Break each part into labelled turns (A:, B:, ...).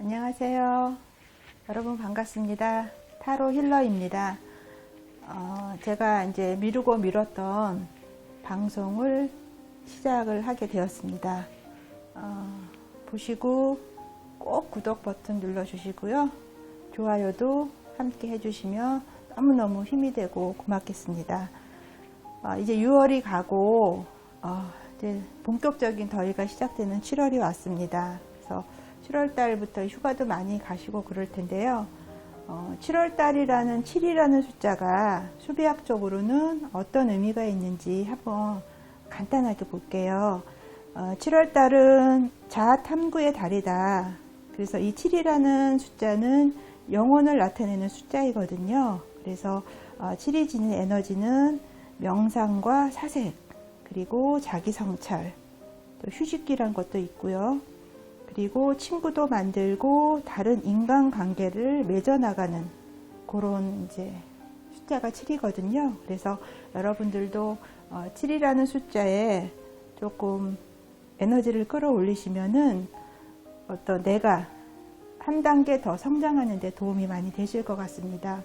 A: 안녕하세요. 여러분 반갑습니다. 타로 힐러입니다. 제가 이제 미루고 미뤘던 방송을 시작을 하게 되었습니다. 보시고 꼭 구독 버튼 눌러주시고요. 좋아요도 함께 해주시면 너무너무 힘이 되고 고맙겠습니다. 이제 6월이 가고 이제 본격적인 더위가 시작되는 7월이 왔습니다. 그래서 7월 달부터 휴가도 많이 가시고 그럴 텐데요. 7월 달이라는 7이라는 숫자가 수비학적으로는 어떤 의미가 있는지 한번 간단하게 볼게요. 7월 달은 자아 탐구의 달이다. 그래서 이 7이라는 숫자는 영혼을 나타내는 숫자이거든요. 그래서 7이 지닌 에너지는 명상과 사색, 그리고 자기 성찰, 또 휴식기란 것도 있고요. 그리고 친구도 만들고 다른 인간관계를 맺어나가는 그런 이제 숫자가 7이거든요. 그래서 여러분들도 7이라는 숫자에 조금 에너지를 끌어올리시면은 어떤 내가 한 단계 더 성장하는 데 도움이 많이 되실 것 같습니다.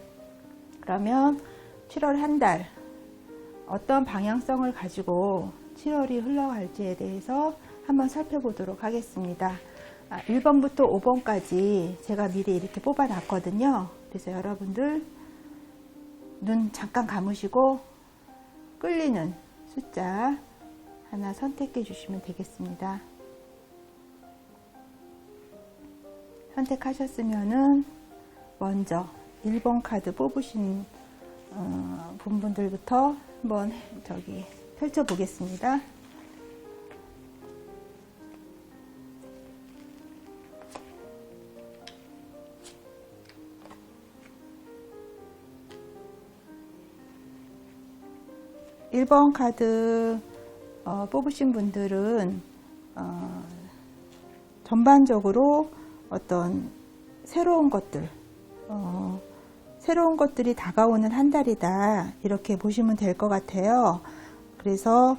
A: 그러면 7월 한 달 어떤 방향성을 가지고 7월이 흘러갈지에 대해서 한번 살펴보도록 하겠습니다. 1번부터 5번까지 제가 미리 이렇게 뽑아 놨거든요. 그래서 여러분들 눈 잠깐 감으시고 끌리는 숫자 하나 선택해 주시면 되겠습니다. 선택하셨으면은 먼저 1번 카드 뽑으신 분들부터 한번 펼쳐 보겠습니다. 일 번 카드 뽑으신 분들은 전반적으로 어떤 새로운 것들이 다가오는 한 달이다, 이렇게 보시면 될 것 같아요. 그래서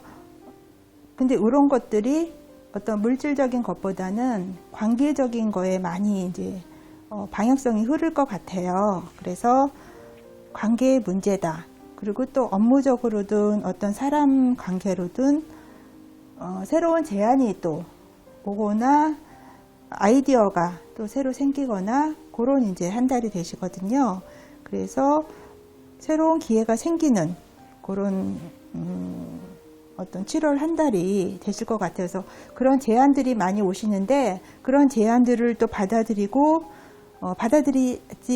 A: 근데 이런 것들이 어떤 물질적인 것보다는 관계적인 거에 많이 이제 방향성이 흐를 것 같아요. 그래서 관계의 문제다. 그리고 또 업무적으로든 어떤 사람 관계로든 새로운 제안이 또 오거나 아이디어가 또 새로 생기거나 그런 이제 한 달이 되시거든요. 그래서 새로운 기회가 생기는 그런 어떤 7월 한 달이 되실 것 같아요. 그래서 그런 제안들이 많이 오시는데 그런 제안들을 또 받아들이지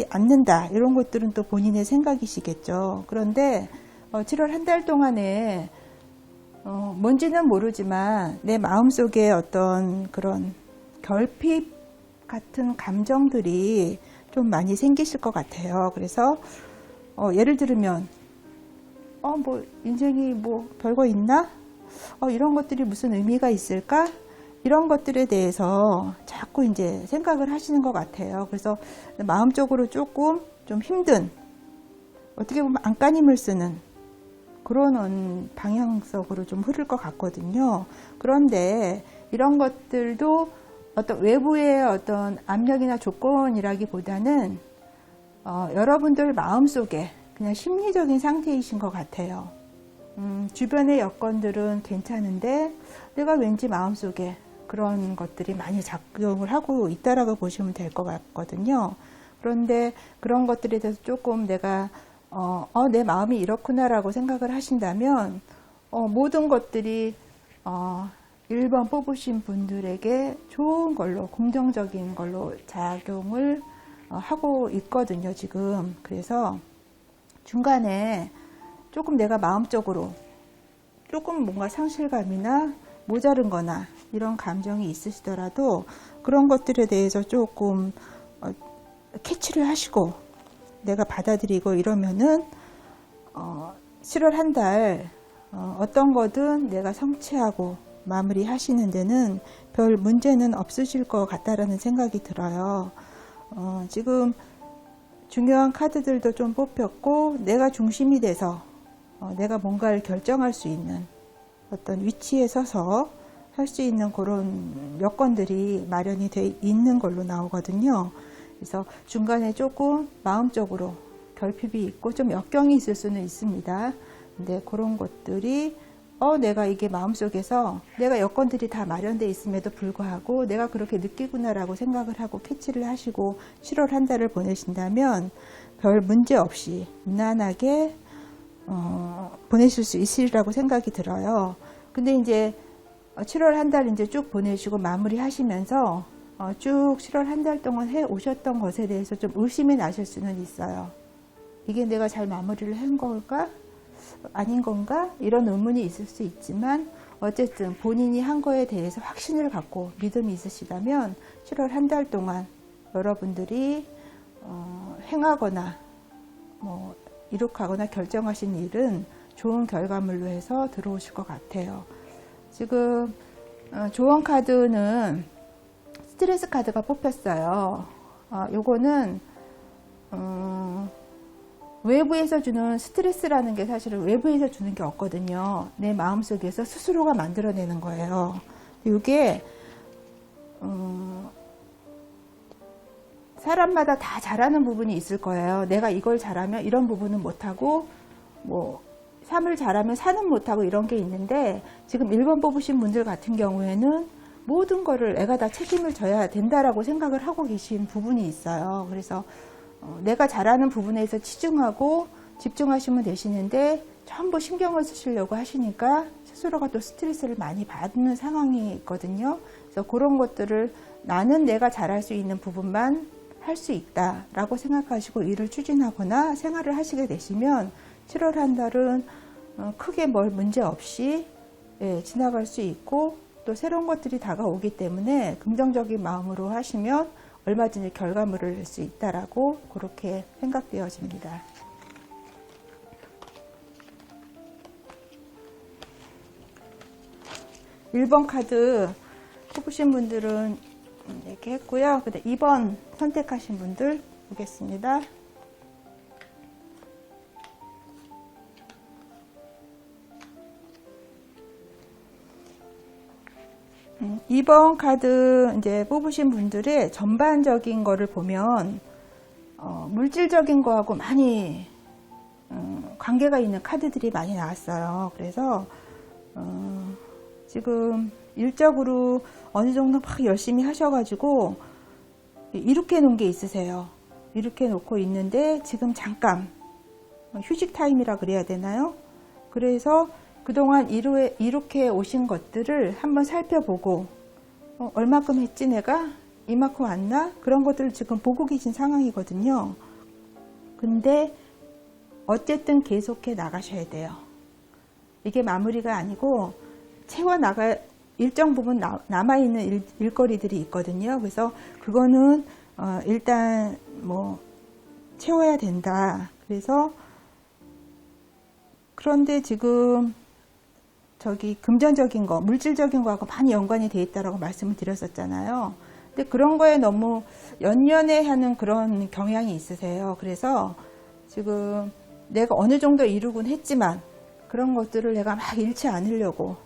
A: 않는다, 이런 것들은 또 본인의 생각이시겠죠. 그런데 7월 한 달 동안에 뭔지는 모르지만 내 마음속에 어떤 그런 결핍 같은 감정들이 좀 많이 생기실 것 같아요. 그래서 예를 들면 뭐 인생이 뭐 별거 있나? 이런 것들이 무슨 의미가 있을까? 이런 것들에 대해서 자꾸 이제 생각을 하시는 것 같아요. 그래서 마음적으로 조금 좀 힘든, 어떻게 보면 안간힘을 쓰는 그런 방향성으로 좀 흐를 것 같거든요. 그런데 이런 것들도 어떤 외부의 어떤 압력이나 조건이라기보다는 여러분들 마음속에 그냥 심리적인 상태이신 것 같아요. 주변의 여건들은 괜찮은데 내가 왠지 마음속에 그런 것들이 많이 작용을 하고 있다라고 보시면 될 것 같거든요. 그런데 그런 것들에 대해서 조금 내가 내 마음이 이렇구나라고 생각을 하신다면 모든 것들이 1번 뽑으신 분들에게 좋은 걸로, 긍정적인 걸로 작용을 하고 있거든요, 지금. 그래서 중간에 조금 내가 마음적으로 조금 뭔가 상실감이나 모자른 거나 이런 감정이 있으시더라도 그런 것들에 대해서 조금 캐치를 하시고 내가 받아들이고 이러면은 7월 한 달 어떤 거든 내가 성취하고 마무리 하시는 데는 별 문제는 없으실 것 같다라는 생각이 들어요. 지금 중요한 카드들도 좀 뽑혔고 내가 중심이 돼서 내가 뭔가를 결정할 수 있는 어떤 위치에 서서 할 수 있는 그런 여건들이 마련이 돼 있는 걸로 나오거든요. 그래서 중간에 조금 마음적으로 결핍이 있고 좀 역경이 있을 수는 있습니다. 근데 그런 것들이 내가 이게 마음속에서 내가 여건들이 다 마련되어 있음에도 불구하고 내가 그렇게 느끼구나라고 생각을 하고 캐치를 하시고 7월 한 달을 보내신다면 별 문제 없이 무난하게 보내실 수 있으리라고 생각이 들어요. 근데 이제 7월 한 달 이제 쭉 보내시고 마무리 하시면서 쭉 7월 한 달 동안 해 오셨던 것에 대해서 좀 의심이 나실 수는 있어요. 이게 내가 잘 마무리를 한 걸까? 아닌 건가? 이런 의문이 있을 수 있지만 어쨌든 본인이 한 거에 대해서 확신을 갖고 믿음이 있으시다면 7월 한 달 동안 여러분들이 행하거나 뭐 이룩하거나 결정하신 일은 좋은 결과물로 해서 들어오실 것 같아요. 지금 조언 카드는 스트레스 카드가 뽑혔어요. 요거는 외부에서 주는 스트레스라는 게 사실은 외부에서 주는 게 없거든요. 내 마음속에서 스스로가 만들어내는 거예요. 이게 사람마다 다 잘하는 부분이 있을 거예요. 내가 이걸 잘하면 이런 부분은 못하고 뭐 삶을 잘하면 사는 못하고 이런 게 있는데 지금 1번 뽑으신 분들 같은 경우에는 모든 거를 내가 다 책임을 져야 된다라고 생각을 하고 계신 부분이 있어요. 그래서 내가 잘하는 부분에서 치중하고 집중하시면 되시는데 전부 신경을 쓰시려고 하시니까 스스로가 또 스트레스를 많이 받는 상황이 있거든요. 그래서 그런 것들을 나는 내가 잘할 수 있는 부분만 할 수 있다라고 생각하시고 일을 추진하거나 생활을 하시게 되시면 7월 한 달은 크게 뭘 문제 없이 지나갈 수 있고 또 새로운 것들이 다가오기 때문에 긍정적인 마음으로 하시면 얼마든지 결과물을 낼 수 있다라고 그렇게 생각되어집니다. (1번) 카드 뽑으신 분들은 이렇게 했고요. 근데 2번 선택하신 분들 보겠습니다. 2번 카드 이제 뽑으신 분들의 전반적인 거를 보면 물질적인 거하고 많이 관계가 있는 카드들이 많이 나왔어요. 그래서 지금 일적으로 어느 정도 막 열심히 하셔가지고 이렇게 놓은 게 있으세요. 이렇게 놓고 있는데 지금 잠깐 휴식 타임이라 그래야 되나요? 그래서 그동안 이렇게 오신 것들을 한번 살펴보고 얼마큼 했지 내가? 이만큼 왔나? 그런 것들을 지금 보고 계신 상황이거든요. 근데 어쨌든 계속해 나가셔야 돼요. 이게 마무리가 아니고 채워나가 일정 부분 남아있는 일거리들이 있거든요. 그래서 그거는 일단 뭐 채워야 된다. 그래서 그런데 지금 저기 금전적인 거, 물질적인 거하고 많이 연관이 돼 있다라고 말씀을 드렸었잖아요. 근데 그런 거에 너무 연연해하는 그런 경향이 있으세요. 그래서 지금 내가 어느 정도 이루곤 했지만 그런 것들을 내가 막 잃지 않으려고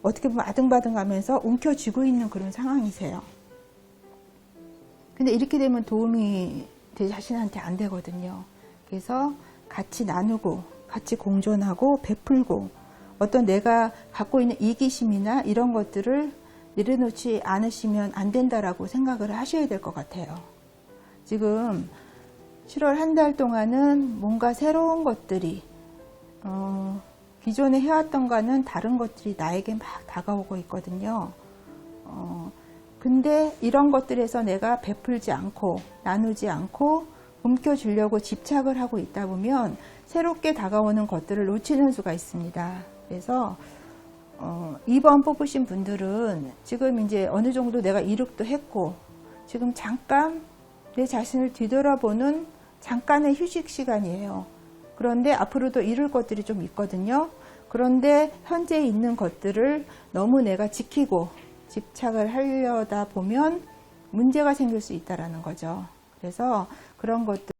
A: 어떻게 보면 아등바등 하면서 움켜쥐고 있는 그런 상황이세요. 근데 이렇게 되면 도움이 내 자신한테 안 되거든요. 그래서 같이 나누고 같이 공존하고 베풀고 어떤 내가 갖고 있는 이기심이나 이런 것들을 내려놓지 않으시면 안 된다라고 생각을 하셔야 될 것 같아요. 지금 7월 한 달 동안은 뭔가 새로운 것들이 기존에 해왔던 거는 다른 것들이 나에게 막 다가오고 있거든요. 근데 이런 것들에서 내가 베풀지 않고 나누지 않고 움켜쥐려고 집착을 하고 있다 보면 새롭게 다가오는 것들을 놓치는 수가 있습니다. 그래서 2번 뽑으신 분들은 지금 이제 어느 정도 내가 이룩도 했고 지금 잠깐 내 자신을 뒤돌아보는 잠깐의 휴식 시간이에요. 그런데 앞으로도 이룰 것들이 좀 있거든요. 그런데 현재 있는 것들을 너무 내가 지키고 집착을 하려다 보면 문제가 생길 수 있다는 거죠. 그래서 그런 것들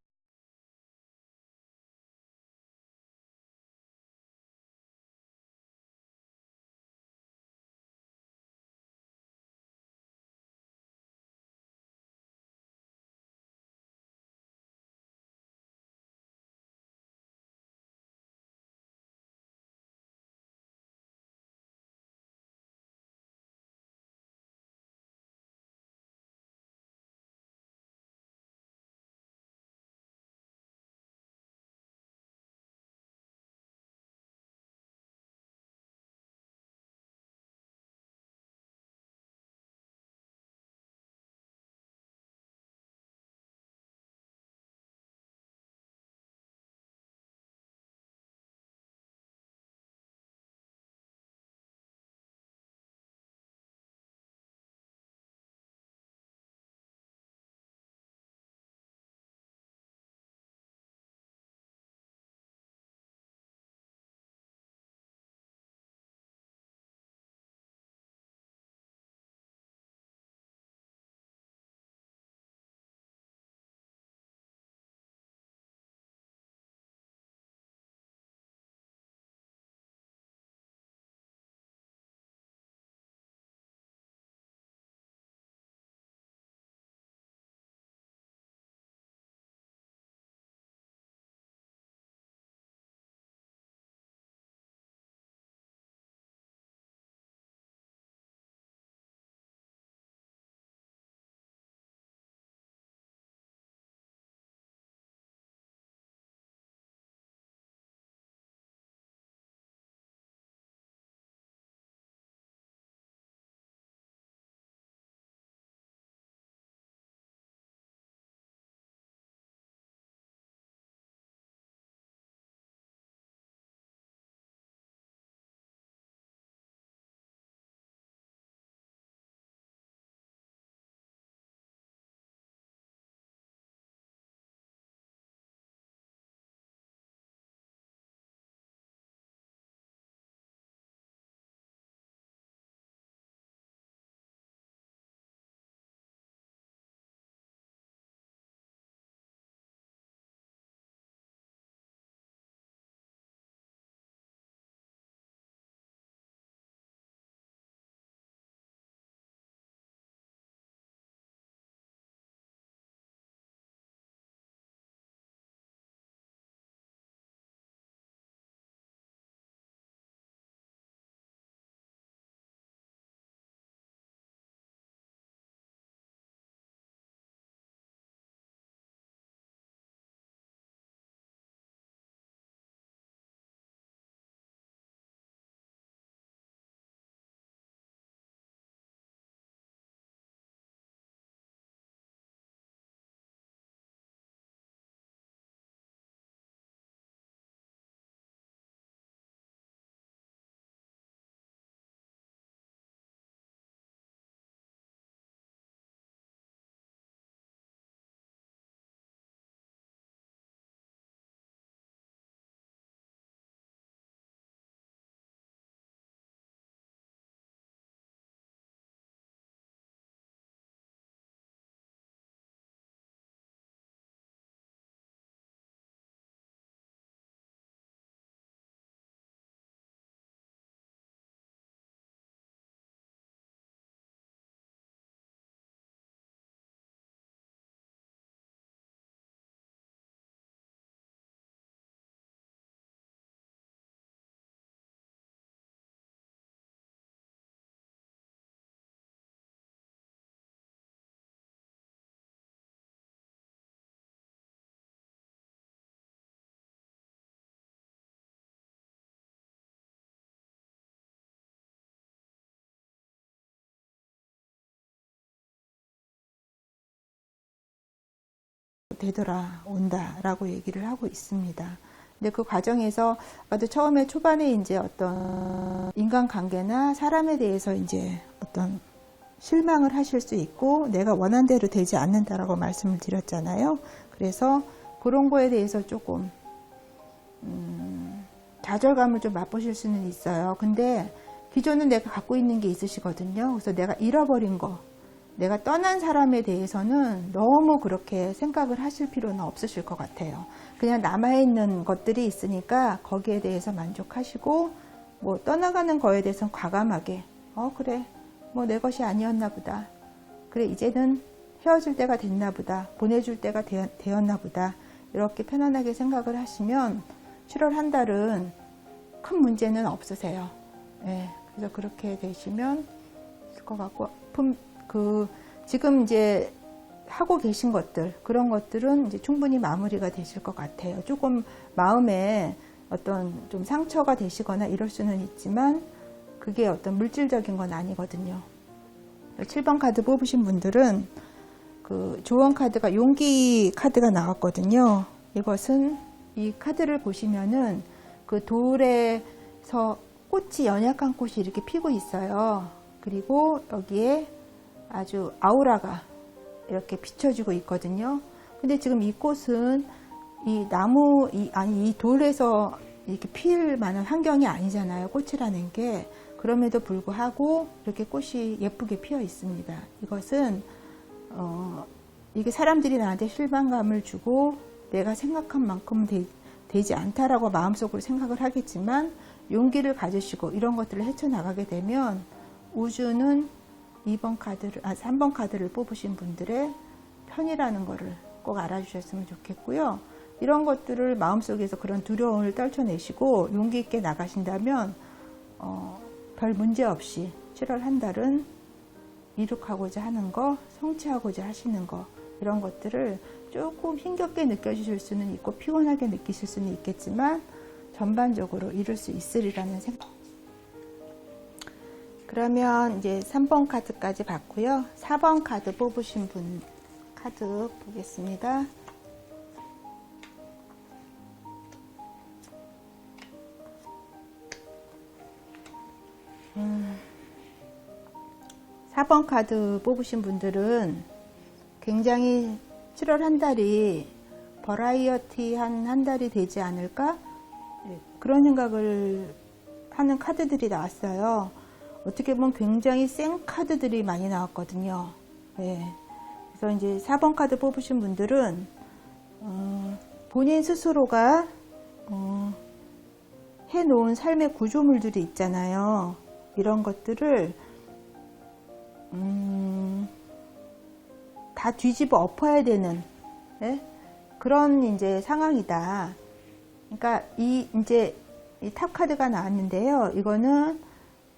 A: 되돌아온다라고 얘기를 하고 있습니다. 근데 그 과정에서 아까도 처음에 초반에 이제 어떤 인간관계나 사람에 대해서 이제 어떤 실망을 하실 수 있고 내가 원한 대로 되지 않는다라고 말씀을 드렸잖아요. 그래서 그런 거에 대해서 조금 좌절감을 좀 맛보실 수는 있어요. 근데 기존은 내가 갖고 있는 게 있으시거든요. 그래서 내가 잃어버린 거, 내가 떠난 사람에 대해서는 너무 그렇게 생각을 하실 필요는 없으실 것 같아요. 그냥 남아있는 것들이 있으니까 거기에 대해서 만족하시고 뭐 떠나가는 거에 대해서는 과감하게 그래 뭐 내 것이 아니었나 보다, 그래 이제는 헤어질 때가 됐나 보다, 보내줄 때가 되었나 보다, 이렇게 편안하게 생각을 하시면 7월 한 달은 큰 문제는 없으세요. 예, 그래서 그렇게 되시면 있을 것 같고, 지금 이제 하고 계신 것들, 그런 것들은 이제 충분히 마무리가 되실 것 같아요. 조금 마음에 어떤 좀 상처가 되시거나 이럴 수는 있지만 그게 어떤 물질적인 건 아니거든요. 7번 카드 뽑으신 분들은 그 조언 카드가 용기 카드가 나왔거든요. 이것은 이 카드를 보시면은 그 돌에서 꽃이, 연약한 꽃이 이렇게 피고 있어요. 그리고 여기에 아주 아우라가 이렇게 비춰지고 있거든요. 근데 지금 이 꽃은 이 나무, 이 돌에서 이렇게 필 만한 환경이 아니잖아요. 꽃이라는 게. 그럼에도 불구하고 이렇게 꽃이 예쁘게 피어 있습니다. 이것은 이게 사람들이 나한테 실망감을 주고 내가 생각한 만큼 되지 않다라고 마음속으로 생각을 하겠지만, 용기를 가지시고 이런 것들을 헤쳐나가게 되면 우주는 3번 카드를 뽑으신 분들의 편이라는 것을 꼭 알아주셨으면 좋겠고요. 이런 것들을 마음속에서 그런 두려움을 떨쳐내시고 용기 있게 나가신다면 별 문제 없이 7월 한 달은 이룩하고자 하는 거, 성취하고자 하시는 거, 이런 것들을 조금 힘겹게 느껴지실 수는 있고 피곤하게 느끼실 수는 있겠지만 전반적으로 이룰 수 있으리라는 생각. 그러면 이제 3번 카드까지 봤고요. 4번 카드 뽑으신 분 카드 보겠습니다. 4번 카드 뽑으신 분들은 굉장히 7월 한 달이 버라이어티한 한 달이 되지 않을까? 그런 생각을 하는 카드들이 나왔어요. 어떻게 보면 굉장히 센 카드들이 많이 나왔거든요. 네. 그래서 이제 4번 카드 뽑으신 분들은 본인 스스로가 해놓은 삶의 구조물들이 있잖아요. 이런 것들을 다 뒤집어 엎어야 되는, 네? 그런 이제 상황이다. 그러니까 이제 이 탑 카드가 나왔는데요. 이거는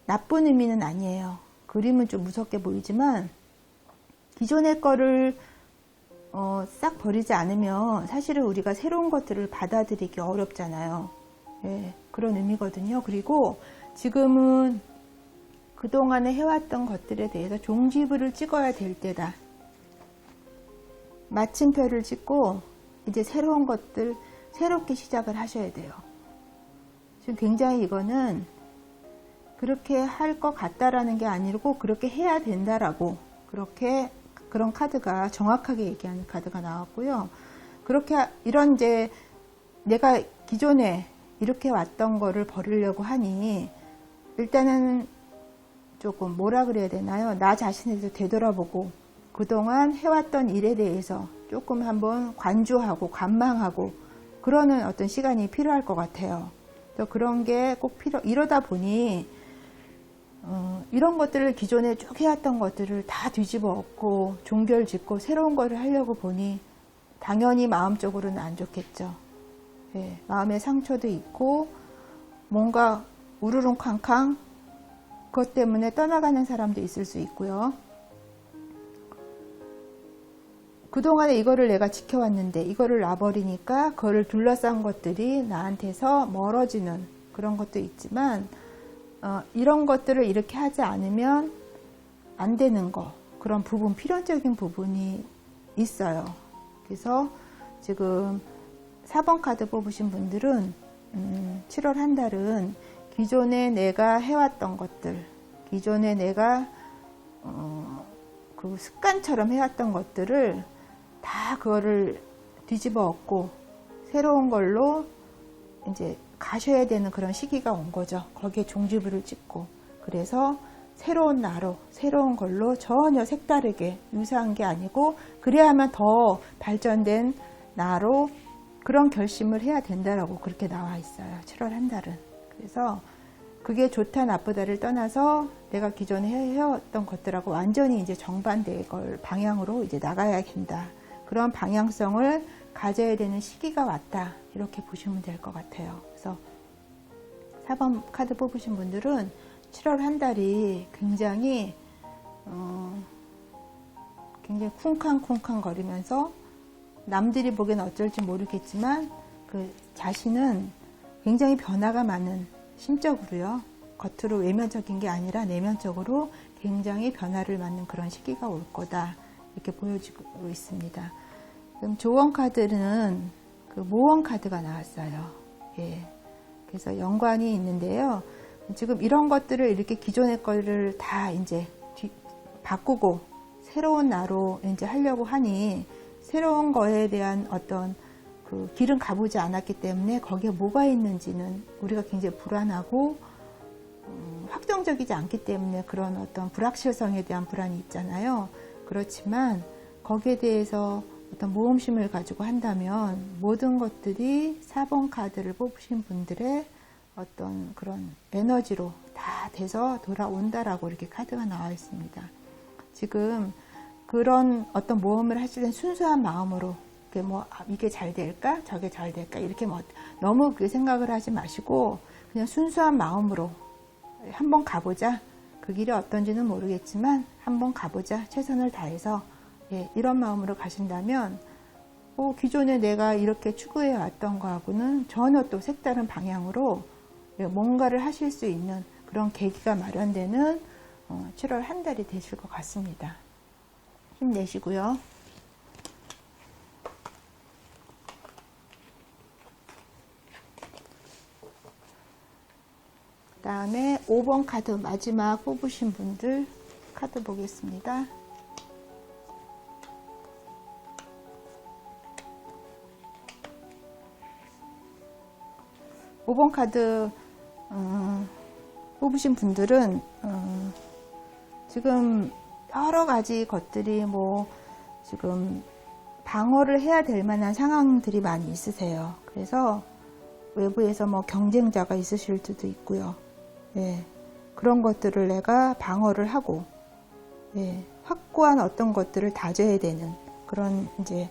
A: 나쁜 의미는 아니에요. 그림은 좀 무섭게 보이지만 기존의 거를 싹 버리지 않으면 사실은 우리가 새로운 것들을 받아들이기 어렵잖아요. 네, 그런 의미거든요. 그리고 지금은 그동안에 해왔던 것들에 대해서 종지부를 찍어야 될 때다. 마침표를 찍고 이제 새로운 것들 새롭게 시작을 하셔야 돼요. 지금 굉장히 이거는 그렇게 할 것 같다라는 게 아니고 그렇게 해야 된다라고, 그런 카드가 정확하게 얘기하는 카드가 나왔고요. 그렇게 이런 이제 내가 기존에 이렇게 왔던 거를 버리려고 하니 일단은 조금 뭐라 그래야 되나요? 나 자신에 대해서 되돌아보고 그동안 해왔던 일에 대해서 조금 한번 관조하고 관망하고 그러는 어떤 시간이 필요할 것 같아요. 또 그런 게 꼭 이러다 보니 이런 것들을 기존에 쭉 해왔던 것들을 다 뒤집어 엎고 종결 짓고 새로운 거를 하려고 보니 당연히 마음적으로는 안 좋겠죠. 네, 마음의 상처도 있고 뭔가 우르릉쾅쾅 그것 때문에 떠나가는 사람도 있을 수 있고요. 그동안에 이거를 내가 지켜왔는데 이거를 놔버리니까 그거를 둘러싼 것들이 나한테서 멀어지는 그런 것도 있지만 이런 것들을 이렇게 하지 않으면 안 되는 거, 그런 부분, 필연적인 부분이 있어요. 그래서 지금 4번 카드 뽑으신 분들은 7월 한 달은 기존에 내가 해왔던 것들, 기존에 내가 그 습관처럼 해왔던 것들을 다 그거를 뒤집어 엎고 새로운 걸로 이제 가셔야 되는 그런 시기가 온 거죠. 거기에 종지부를 찍고. 그래서 새로운 나로, 새로운 걸로 전혀 색다르게 유사한 게 아니고, 그래야만 더 발전된 나로 그런 결심을 해야 된다라고 그렇게 나와 있어요. 7월 한 달은. 그래서 그게 좋다 나쁘다를 떠나서 내가 기존에 해왔던 것들하고 완전히 이제 정반대의 걸 방향으로 이제 나가야 된다. 그런 방향성을 가져야 되는 시기가 왔다. 이렇게 보시면 될 것 같아요. 그래서 4번 카드 뽑으신 분들은 7월 한 달이 굉장히 쿵쾅쿵쾅 거리면서 남들이 보기엔 어쩔지 모르겠지만 그 자신은 굉장히 변화가 많은, 심적으로요. 겉으로 외면적인 게 아니라 내면적으로 굉장히 변화를 맞는 그런 시기가 올 거다. 이렇게 보여지고 있습니다. 그럼 조언 카드는 그 모험 카드가 나왔어요. 예. 그래서 연관이 있는데요. 지금 이런 것들을 이렇게 기존의 거를 다 이제 바꾸고 새로운 나로 이제 하려고 하니 새로운 거에 대한 어떤 그 길은 가보지 않았기 때문에 거기에 뭐가 있는지는 우리가 굉장히 불안하고 확정적이지 않기 때문에 그런 어떤 불확실성에 대한 불안이 있잖아요. 그렇지만 거기에 대해서 어떤 모험심을 가지고 한다면 모든 것들이 4번 카드를 뽑으신 분들의 어떤 그런 에너지로 다 돼서 돌아온다라고 이렇게 카드가 나와 있습니다. 지금 그런 어떤 모험을 하실 땐 순수한 마음으로 이게 잘 될까? 저게 잘 될까? 이렇게 너무 그렇게 생각을 하지 마시고 그냥 순수한 마음으로 한번 가보자. 그 길이 어떤지는 모르겠지만 한번 가보자. 최선을 다해서 이런 마음으로 가신다면 기존에 내가 이렇게 추구해 왔던 거하고는 전혀 또 색다른 방향으로 뭔가를 하실 수 있는 그런 계기가 마련되는 7월 한 달이 되실 것 같습니다. 힘내시고요. 그 다음에 5번 카드 마지막 뽑으신 분들 카드 보겠습니다. 오 번 카드 뽑으신 분들은 지금 여러 가지 것들이 지금 방어를 해야 될 만한 상황들이 많이 있으세요. 그래서 외부에서 경쟁자가 있으실 수도 있고요. 그런 것들을 내가 방어를 하고 확고한 어떤 것들을 다져야 되는 그런 이제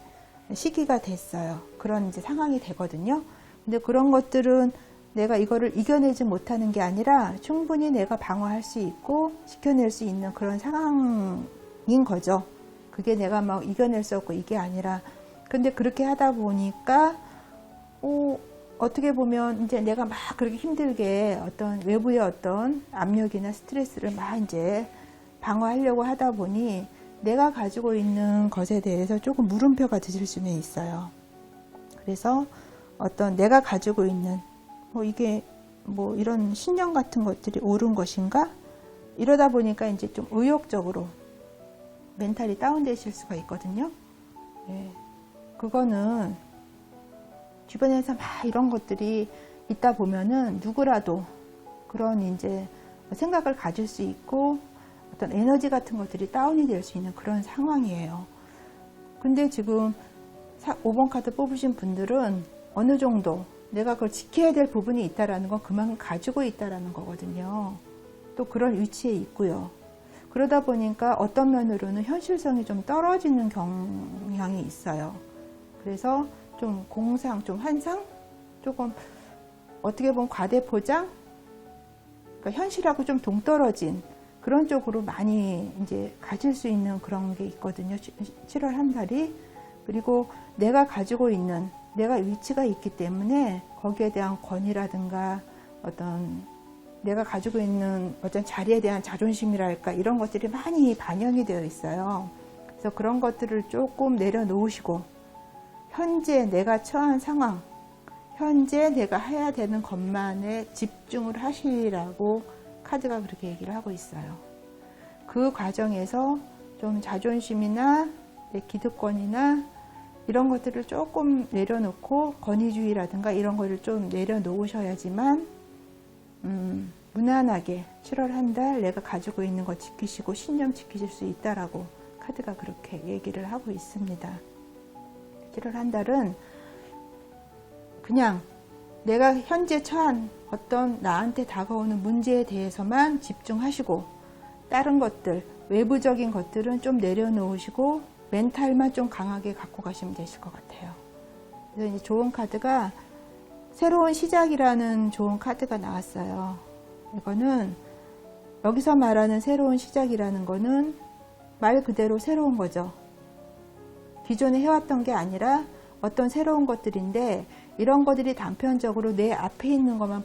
A: 시기가 됐어요. 그런 이제 상황이 되거든요. 근데 그런 것들은 내가 이거를 이겨내지 못하는 게 아니라 충분히 내가 방어할 수 있고 지켜낼 수 있는 그런 상황인 거죠. 그게 내가 이겨낼 수 없고 이게 아니라. 근데 그렇게 하다 보니까 어떻게 보면 이제 내가 그렇게 힘들게 어떤 외부의 어떤 압력이나 스트레스를 이제 방어하려고 하다 보니 내가 가지고 있는 것에 대해서 조금 물음표가 드실 수는 있어요. 그래서 어떤 내가 가지고 있는 이게 이런 신념 같은 것들이 옳은 것인가? 이러다 보니까 이제 좀 의욕적으로 멘탈이 다운되실 수가 있거든요. 그거는 주변에서 이런 것들이 있다 보면은 누구라도 그런 이제 생각을 가질 수 있고 어떤 에너지 같은 것들이 다운이 될 수 있는 그런 상황이에요. 근데 지금 5번 카드 뽑으신 분들은 어느 정도 내가 그걸 지켜야 될 부분이 있다라는 건 그만큼 가지고 있다라는 거거든요. 또 그런 위치에 있고요. 그러다 보니까 어떤 면으로는 현실성이 좀 떨어지는 경향이 있어요. 그래서 좀 공상, 좀 환상, 조금 어떻게 보면 과대포장, 그러니까 현실하고 좀 동떨어진 그런 쪽으로 많이 이제 가질 수 있는 그런 게 있거든요. 7월 한 달이. 그리고 내가 가지고 있는 내가 위치가 있기 때문에 거기에 대한 권위라든가 어떤 내가 가지고 있는 어떤 자리에 대한 자존심이랄까 이런 것들이 많이 반영이 되어 있어요. 그래서 그런 것들을 조금 내려놓으시고 현재 내가 처한 상황, 현재 내가 해야 되는 것만에 집중을 하시라고 카드가 그렇게 얘기를 하고 있어요. 그 과정에서 좀 자존심이나 내 기득권이나 이런 것들을 조금 내려놓고 권위주의라든가 이런 거를 좀 내려놓으셔야지만 무난하게 7월 한 달 내가 가지고 있는 거 지키시고 신념 지키실 수 있다라고 카드가 그렇게 얘기를 하고 있습니다. 7월 한 달은 그냥 내가 현재 처한 어떤 나한테 다가오는 문제에 대해서만 집중하시고 다른 것들, 외부적인 것들은 좀 내려놓으시고 멘탈만 좀 강하게 갖고 가시면 되실 것 같아요. 그래서 이제 좋은 카드가 새로운 시작이라는 좋은 카드가 나왔어요. 이거는 여기서 말하는 새로운 시작이라는 거는 말 그대로 새로운 거죠. 기존에 해왔던 게 아니라 어떤 새로운 것들인데 이런 것들이 단편적으로 내 앞에 있는 것만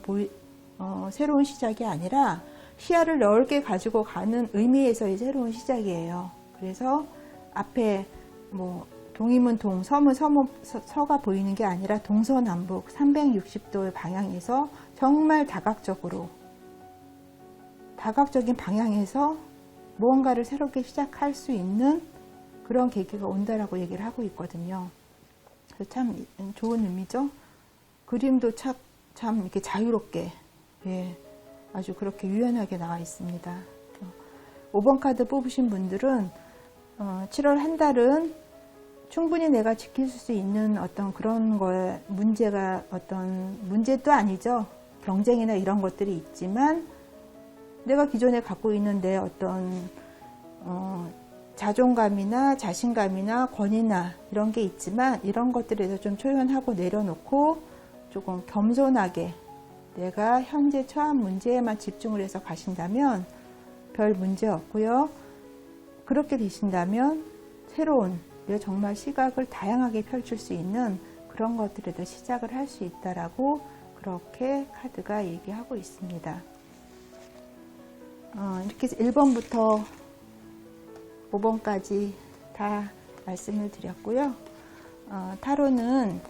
A: 새로운 시작이 아니라 시야를 넓게 가지고 가는 의미에서의 새로운 시작이에요. 그래서 앞에 뭐 동이면 동, 서면 서가 보이는 게 아니라 동서남북 360도의 방향에서 정말 다각적인 방향에서 무언가를 새롭게 시작할 수 있는 그런 계기가 온다라고 얘기를 하고 있거든요. 그래서 참 좋은 의미죠. 그림도 참 이렇게 자유롭게, 예, 아주 그렇게 유연하게 나와 있습니다. 5번 카드 뽑으신 분들은 7월 한 달은 충분히 내가 지킬 수 있는 어떤 그런 거에 문제가 어떤 문제도 아니죠. 경쟁이나 이런 것들이 있지만 내가 기존에 갖고 있는 내 어떤 자존감이나 자신감이나 권위나 이런 게 있지만 이런 것들에서 좀 초연하고 내려놓고 조금 겸손하게 내가 현재 처한 문제에만 집중을 해서 가신다면 별 문제 없고요. 그렇게 되신다면 새로운 정말 시각을 다양하게 펼칠 수 있는 그런 것들에도 시작을 할 수 있다라고 그렇게 카드가 얘기하고 있습니다. 이렇게 1번부터 5번까지 다 말씀을 드렸고요. 타로는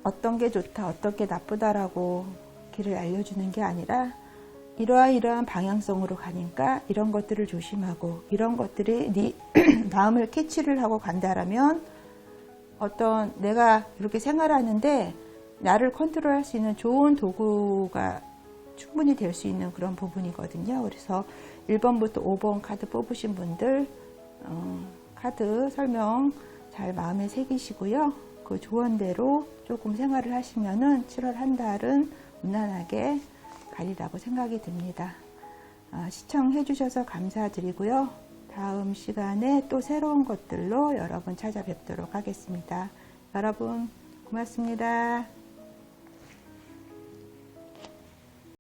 A: 어떤 게 좋다, 어떤 게 나쁘다라고 길을 알려주는 게 아니라 이러한 방향성으로 가니까 이런 것들을 조심하고 이런 것들이 네 마음을 캐치를 하고 간다라면 어떤 내가 이렇게 생활하는데 나를 컨트롤할 수 있는 좋은 도구가 충분히 될 수 있는 그런 부분이거든요. 그래서 1번부터 5번 카드 뽑으신 분들 카드 설명 잘 마음에 새기시고요. 그 조언대로 조금 생활을 하시면은 7월 한 달은 무난하게 가리라고 생각이 듭니다. 시청해 주셔서 감사드리고요. 다음 시간에 또 새로운 것들로 여러분 찾아뵙도록 하겠습니다. 여러분 고맙습니다.